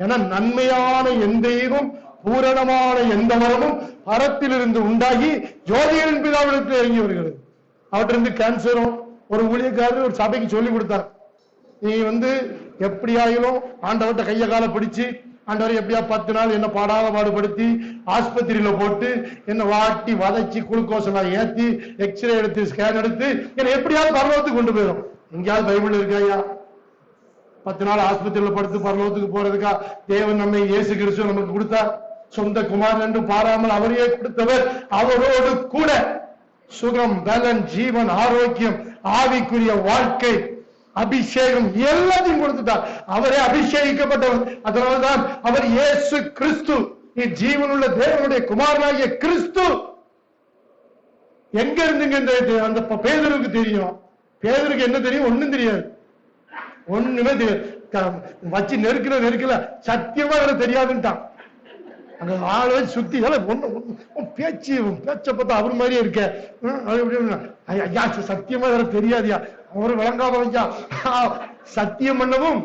ஏன்னா நன்மையான எந்தையும் பூரணமான எந்த வரமும் பரத்திலிருந்து உண்டாகி ஜோதிகளின் பிதாவிடத்தில் இறங்கி வருகிறது. அவற்றிலிருந்து கேன்சரும் ஒரு ஊழியக்காரர் ஒரு சபைக்கு சொல்லி கொடுத்தார், நீ எப்படியாயிலும் ஆண்டவர்கிட்ட கைய கால பிடிச்சு, ஆண்டவர் எப்படியா 10 நாள் என்ன பாடாத பாடுபடுத்தி ஆஸ்பத்திரியில போட்டு என்ன வாட்டி வதைச்சு குளுக்கோஸ் எல்லாம் ஏத்தி எக்ஸ்ரே எடுத்து ஸ்கேன் எடுத்து என்ன எப்படியாவது பரலோகத்துக்கு கொண்டு போயிடும். எங்கேயாவது பைபிள் இருக்காயா 10 நாள் ஆஸ்பத்திரியில படுத்து பரலோகத்துக்கு போறதுக்கா? தேவன் நம்மை இயேசு கிறிஸ்து நமக்கு கொடுத்தார். சொந்த குமாரன் என்று பாராமல் அவரையே கொடுத்தவர். அவரோடு கூட சுகம், பலன், ஜீவன், ஆரோக்கியம், ஆவிக்குரிய வாழ்க்கை, அபிஷேகம் எல்லாத்தையும் கொடுத்துட்டார். அவரே அபிஷேகிக்கப்பட்டவர். அதனால்தான் அவர் இயேசு கிறிஸ்து, ஜீவனுள்ள தேவனுடைய குமாரனாகிய கிறிஸ்து. எங்க இருந்துங்க அந்த பேதுருக்கு தெரியும்? பேதுருக்கு என்ன தெரியும்? ஒண்ணும் தெரியாது, ஒண்ணுமே தெரியாது. வச்சு நெருக்கல சத்தியமா தெரியாதுன்ட்டான். அங்க ஆளு சுத்தி பேச்ச பார்த்தா அவர் மாதிரியே இருக்க, ஐயா சத்தியமா தெரியாதியா, அவரு விளங்காதவங்க சத்தியம் பண்ணவும்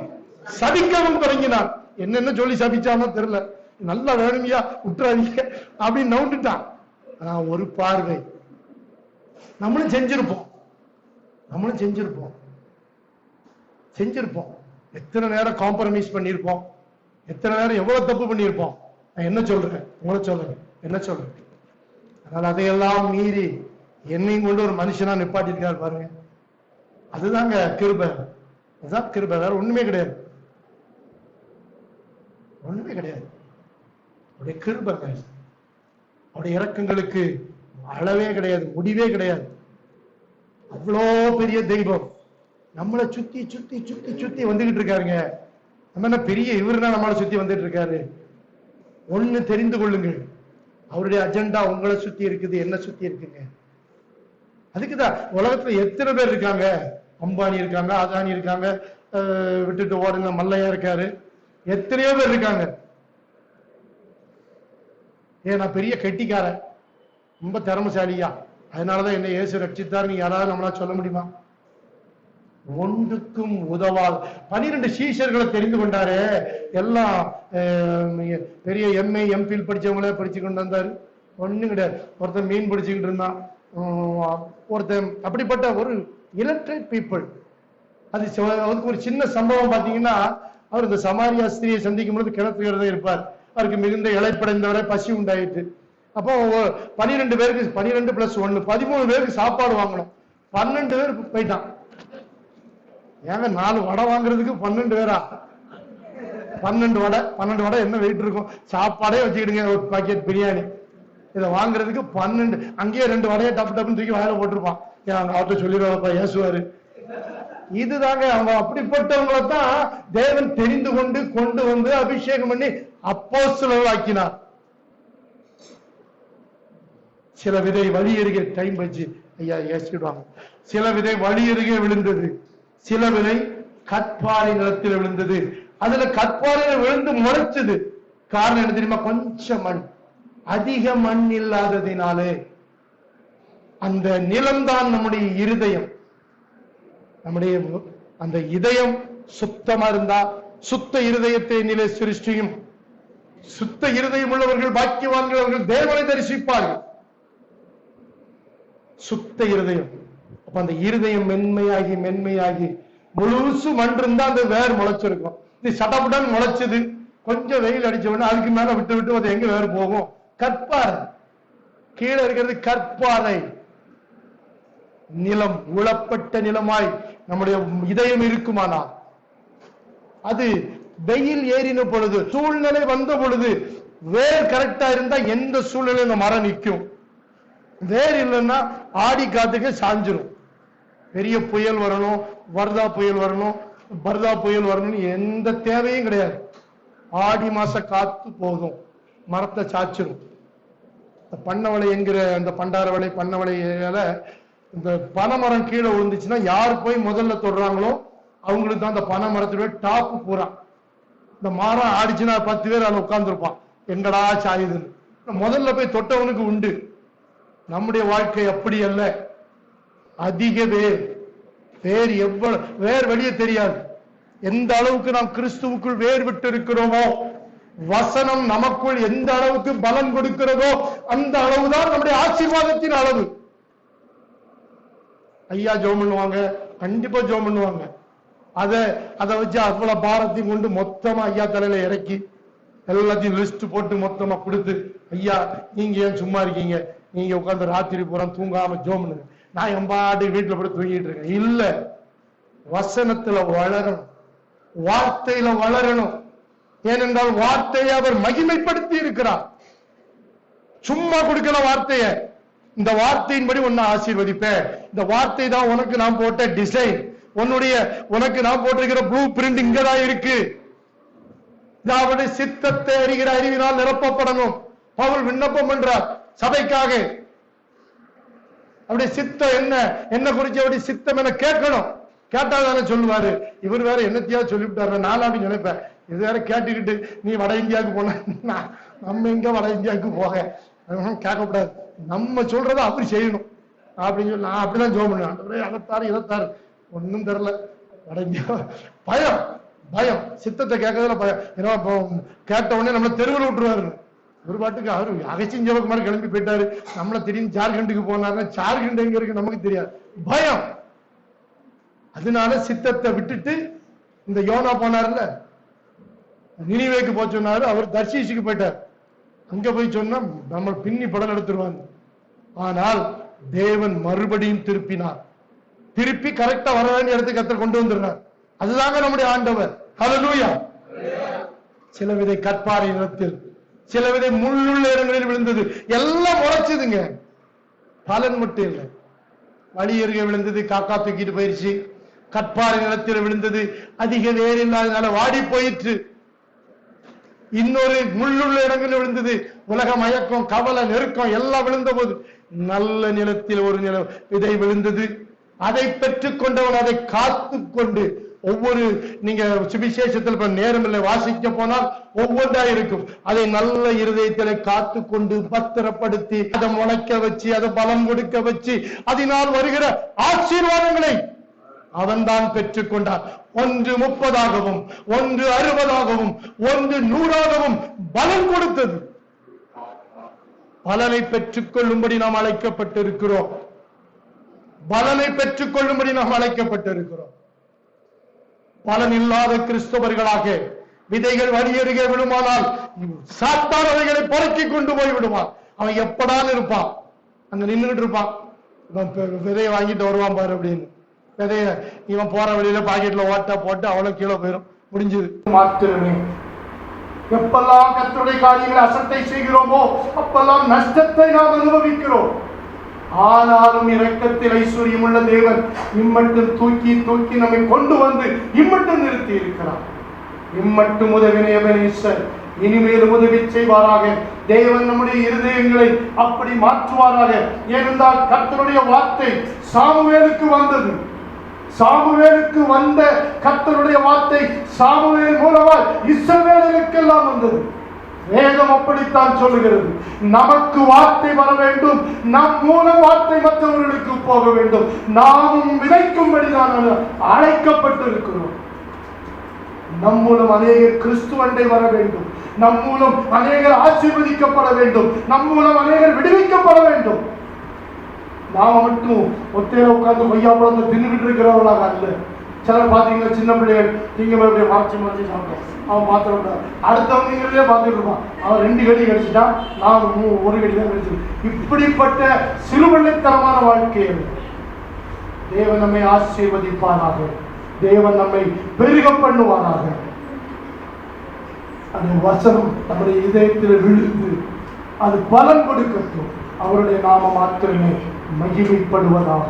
சபிக்கவும் தொடங்கினார். என்னென்ன சொல்லி சபிச்சாமோ தெரியல, நல்லா வேணுமையா விட்டுறாதீங்க அப்படின்னு நவுண்டுட்டான். ஆனா ஒரு பார்வை நம்மளும் செஞ்சிருப்போம், எத்தனை நேரம் காம்ப்ரமைஸ் பண்ணிருப்போம், எத்தனை நேரம் எவ்வளவு தப்பு பண்ணிருப்போம். நான் என்ன சொல்றேன், உங்களை சொல்றேன், என்ன சொல்றேன். அதனால அதையெல்லாம் மீறி என்னையும் கொண்டு ஒரு மனுஷனா நிப்பாட்டிருக்காரு பாருங்க. அதுதாங்க கிருபை, அதுதான் கிருபை, வேற ஒண்ணுமே கிடையாது, ஒண்ணுமே கிடையாது. அவருடைய கிருபை, அவருடைய இரக்கங்களுக்கு அளவே கிடையாது, முடிவே கிடையாது. அவ்வளோ பெரிய தெய்வம் நம்மளை சுத்தி சுத்தி சுத்தி சுத்தி வந்துகிட்டு இருக்காருங்க. நம்ம என்ன பெரிய இவருனா நம்மளை சுத்தி வந்துட்டு இருக்காரு. ஒண்ணு தெரிந்து கொள்ளுங்கள், அவருடைய அஜெண்டா உங்களை சுத்தி இருக்குது, என்ன சுத்தி இருக்குங்க. அதுக்குதான் உலகத்துல எத்தனை பேர் இருக்காங்க, அம்பானி இருக்காங்க, அதானி இருக்காங்க, விட்டுட்டு ஓடுங்க மல்லையா இருக்காரு, எத்தனையோ பேர் இருக்காங்க. நான் பெரிய கெட்டிக்காரன், ரொம்ப திறமசாலியா, அதனாலதான் என்ன இயேசு ரட்சித்தார், நீ யாராவது நம்மளா சொல்ல முடியுமா? ஒன்றுக்கும் உதவாது 12 சீஷர்களை தெரிந்து கொண்டாரு. எல்லாம் பெரிய எம்ஏ எம்பில் படிச்சவங்களே படிச்சு கொண்டு வந்தாரு. ஒண்ணும் கிடையாது. ஒருத்தன் மீன் பிடிச்சுக்கிட்டு இருந்தான், ஒருத்தன் அப்படிப்பட்ட ஒரு இலட்ரேட் பீப்புள். அதுக்கு ஒரு சின்ன சம்பவம் பாத்தீங்கன்னா, அவர் இந்த சமாரியா ஸ்திரியை சந்திக்கும் பொழுது கிணத்துகிறதே இருப்பார். அவருக்கு மிகுந்த இழைப்படைந்தவரை பசி உண்டாயிட்டு. அப்போ 12 பேருக்கு 12 + 1 13 பேருக்கு சாப்பாடு வாங்கணும். 12 பேர் போயிட்டான். ஏங்க 4 வடை வாங்குறதுக்கு 12 பேரா? 12 வடை என்ன வெயிட் இருக்கும்? சாப்பாடே வச்சுக்கிடுங்க, ஒரு பாக்கெட் பிரியாணி. இதை வாங்குறதுக்கு 12. அங்கேயே 2 வடையை டப்பு டப்புன்னு தூக்கி வாயில போட்டிருப்பான். அவங்க அவர்கிட்ட சொல்லிடுவாப்பா, ஏசுவாரு. இதுதாங்க அவங்க. அப்படிப்பட்டவங்களை தான் தேவன் தெரிந்து கொண்டு வந்து அபிஷேகம் பண்ணி அப்போஸ்தலர்கள் ஆக்கினார். சில விதை வழி அருகே டைம் வச்சு ஐயா ஏசிடுவாங்க. சில விதை வழி அருகே விழுந்தது, சில விதை கற்பாறை நிலத்தில் விழுந்தது. அதுல கற்பாறையில விழுந்து முளைச்சது. காரணம் என்ன தெரியுமா? கொஞ்சம் மண், அதிக மண் இல்லாததினாலே. அந்த நிலம்தான் நம்முடைய இருதயம். நம்முடைய அந்த இதயம் சுத்தமா இருந்தா, சுத்த இருதயத்தை நிலை சிருஷ்டியும். சுத்த இருதயம் உள்ளவர்கள் பாக்கியவான்கள், அவர்கள் தேவனை தரிசிப்பார்கள். சுத்த இருதயம். அப்ப அந்த இருதயம் மென்மையாகி மென்மையாகி முழுசு மண் இருந்தா அந்த வேர் முளைச்சிருக்கும். இது சடப்புடன் முளைச்சது, கொஞ்சம் வெயில் அடிச்ச உடனே அதுக்கு மேல விட்டு விட்டு அது எங்க வேறு போகும்? கற்பாறை. கீழே இருக்கிறது கற்பாறை. நிலம், உழப்பட்ட நிலமாய் நம்முடைய இதயம் இருக்குமானா, அது வெயில் ஏறின பொழுது, சூழ்நிலை வந்த பொழுது, வேர் கரெக்டா இருந்தா எந்த சூழ்நிலையில மரம் நிற்கும். வேர் இல்லைன்னா ஆடி காத்துக்கு சாஞ்சிரும். பெரிய புயல் வரணும், வர்தா புயல் வரணும், பர்தா புயல் வரணும், எந்த தேவையும் கிடையாது. ஆடி மாச காத்து போதும், மரத்தை சாச்சிரும். பண்ணவளை என்கிற அந்த பண்டாரவளை பண்ணவளையால இந்த பனைமரம் கீழே விழுந்துச்சுன்னா யார் போய் முதல்ல தொடுறாங்களோ அவங்களுக்கு தான் அந்த பனை மரத்துடைய டாப்பு பூரா. இந்த மரம் ஆடிச்சுன்னா 10 பேர் அதில் உட்கார்ந்துருப்பான், எங்கடா சாயுதுன்னு. முதல்ல போய் தொட்டவனுக்கு உண்டு. நம்முடைய வாழ்க்கை அப்படி அல்ல. அதிக வேர் எவ்வளவு வேர் வெளியே தெரியாது. எந்த அளவுக்கு நாம் கிறிஸ்துவுக்குள் வேர் விட்டு இருக்கிறோமோ, வசனம் நமக்குள் எந்த அளவுக்கு பலன் கொடுக்கிறதோ அந்த அளவுதான் நம்முடைய ஆசீர்வாதத்தின் அளவு. ஐயா ஜோம் பண்ணுவாங்க, கண்டிப்பா ஜோம் பண்ணுவாங்க. அதை வச்சு அவ்வளவு பாரத்தையும் கொண்டு மொத்தமா ஐயா தலையில இறக்கி எல்லாத்தையும் லிஸ்ட் போட்டு மொத்தமா கொடுத்து, ஐயா நீங்க ஏன் சும்மா இருக்கீங்க, நீங்க உட்கார்ந்து ராத்திரி பூரா தூங்காம ஜோம் பண்ணுங்க, நான் எம்பாடி வீட்டுல போய் தூங்கிட்டு இருக்கேன். இல்ல, வசனத்துல வளரணும், வார்த்தையில வளரணும். ஏனென்றால் வார்த்தையை அவர் மகிமைப்படுத்தி இருக்கிறார். சும்மா கொடுக்கல வார்த்தைய, இந்த வார்த்தையின்படி உன்னை ஆசீர்வதிப்பேன், இந்த வார்த்தை தான் உனக்கு நான் போட்ட டிசைன், உனக்கு நான் போட்டிருக்கிற ப்ளூ பிரிண்ட் இங்கதான் இருக்கு. அவருடைய சித்தத்தை அறிகிற அறிவினால் நிரப்பப்படணும். பவுல் விண்ணப்பம் பண்றார் சபைக்காக. அப்படி சித்தம் என்ன குறிச்சு அப்படி சித்தம் என கேட்கணும். கேட்டாதானே சொல்லுவாரு. இவர் வேற என்னத்தையாவது சொல்லிவிட்டாரு, நான் அப்படி நினைப்பேன். இது வேற கேட்டுக்கிட்டு நீ வட இந்தியாவுக்கு போன, நம்ம எங்க வட இந்தியாவுக்கு போக, கேட்கக்கூடாது. நம்ம சொல்றத அப்படி செய்யணும் அப்படின்னு சொல்லி நான் அப்படிதான் ஜோம் பண்ணுவேன். அதைத்தாரு இதைத்தாரு ஒன்னும் தெரியல. வட இந்தியா பயம், சித்தத்தை கேட்கறதுல பயம். ஏன்னா கேட்ட உடனே நம்மள தெருவில் விட்டுருவாரு. ஒரு பாட்டுக்கு அவரு அகச்சின் ஜெயக்குமார் கிளம்பி போயிட்டாரு, நம்மள திடீர்னு ஜார்க்கண்டுக்கு போனாருன்னா ஜார்க்கண்ட் எங்க இருக்கு நமக்கு தெரியாது, பயம். அதனால சித்தத்தை விட்டுட்டு இந்த யோனா போனார்ல, நினிவேக்கு போய் சொன்னாரு, அவர் தர்ஷீஷுக்கு போயிட்டார். அங்க போய் சொன்னா நம்ம பின்னி படம் எடுத்துருவாங்க. ஆனால் தேவன் மறுபடியும் திருப்பி கரெக்டா வர வேண்டிய இடத்துக்கு கர்த்தர் கொண்டு வந்துடுறார். அதுதாங்க நம்முடைய ஆண்டவர். ஹல்லேலூயா. சில விதை கற்பாறை நிலத்தில், சில விதை முள்ளுள்ள இடங்களில் விழுந்தது. எல்லாம் முளைச்சதுங்க, பலன் மட்டும் இல்லை. வழி எருக விழுந்தது, காக்கா தூக்கிட்டு போயிருச்சு. கற்பாறை நிலத்தில் விழுந்தது, அதிக வேர் இல்லாதனால வாடி போயிற்று. இன்னொரு முள்ளுள்ள இடங்களில் விழுந்தது, உலக மயக்கம், கவலை, நெருக்கம் எல்லாம் விழுந்த போது நல்ல நிலத்தில் ஒரு விதை விழுந்தது. அதை பெற்றுக் கொண்டவன் அதை காத்து கொண்டு, ஒவ்வொரு நீங்க சுவிசேஷத்தில் நேரம் இல்லை வாசிக்க போனால் ஒவ்வொன்றா இருக்கும். அதை நல்ல இருதயத்திலே காத்து கொண்டு பத்திரப்படுத்தி அதை முளைக்க வச்சு அதை பலம் கொடுக்க வச்சு அதனால் வருகிற ஆசீர்வாதங்களை அவன் தான் பெற்றுக் கொண்டான். ஒன்று 30ஆகவும், ஒன்று 60ஆகவும், ஒன்று 100ஆகவும் பலன் கொடுத்தது. பலனை பெற்றுக் கொள்ளும்படி நாம் அழைக்கப்பட்டிருக்கிறோம். பலனை பெற்றுக் கொள்ளும்படி நாம் அழைக்கப்பட்டிருக்கிறோம். பலன் இல்லாத கிறிஸ்தவர்களாக விதைகள் வழியருகே விடுமானால் சாத்தான் அவைகளை பொறுக்கி கொண்டு போய் விடுவான். அவன் எப்படான்னு இருப்பான், அங்க நின்றுட்டு இருப்பான். விதையை வாங்கிட்டு வருவான் பாரு அப்படின்னு. விதைய இவன் போற வழியில பாக்கெட்ல ஓட்ட போட்டு அவ்வளவு கீழே போயிடும், முடிஞ்சது. மாத்திரமே எப்பெல்லாம் கர்த்தருடைய காரியங்களை அசட்டை செய்கிறோமோ அப்பெல்லாம் நஷ்டத்தை நாம் அனுபவிக்கிறோம். ஆனாலும் இரக்கத்தில் ஐஸ்வர்யம் உள்ள தேவன் இம்மட்டும் தூக்கி நம்மை கொண்டு வந்து இம்மட்டும் நிறுத்தி இருக்கிறார். இம்மட்டும் உதவின எபனேசர் இனிமேலும் உதவி செய்வாராக. தேவன் நம்முடைய இருதயங்களை அப்படி மாற்றுவாராக. ஏனென்றால் கர்த்தருடைய வார்த்தை சாமுவேலுக்கு வந்தது. சாமுவேலுக்கு வந்த கர்த்தருடைய வார்த்தை சாமுவேல் மூலமாய் இஸ்ரவேலுக்கெல்லாம் வந்தது. வேதம் அப்படித்தான் சொல்லுகிறது. நமக்கு வார்த்தை வர வேண்டும், நம் மூலம் வார்த்தை மற்றவர்களுக்கு போக வேண்டும். நாமும் விதைக்கும்படி தான் அழைக்கப்பட்டிருக்கிறோம். நம் மூலம் அநேகர் கிறிஸ்துவண்டை வர வேண்டும், நம் மூலம் அநேகர் ஆசீர்வதிக்கப்பட வேண்டும், நம் மூலம் அநேகர் விடுவிக்கப்பட வேண்டும். நாம மட்டும் ஒத்தையில உட்கார்ந்து கொய்யா பழத்தை தின்னுகிட்டு இருக்கிறவர்களாக அல்ல. சிலர் பார்த்தீங்கன்னா சின்ன பிள்ளைகள் நீங்க அப்படியே மறைச்சு சாப்பிட்டோம், அவன் பார்த்துட அடுத்தவங்கிறதே பார்த்துட்டு இருப்பான். அவன் 2 கடி கடிச்சிட்டான், நான் 1 கடி தான் கடிச்சு. இப்படிப்பட்ட சிறுவள்ளைத்தனமான வாழ்க்கையை தேவன் நம்மை ஆசீர்வதிப்பாராக. தேவன் நம்மை பெருக பண்ணுவாராக. அந்த வசனம் நம்முடைய இதயத்தில் விழுந்து அது பலன் கொடுக்கட்டும். அவருடைய நாம மாத்திரமே மகிமைப்படுவதாக.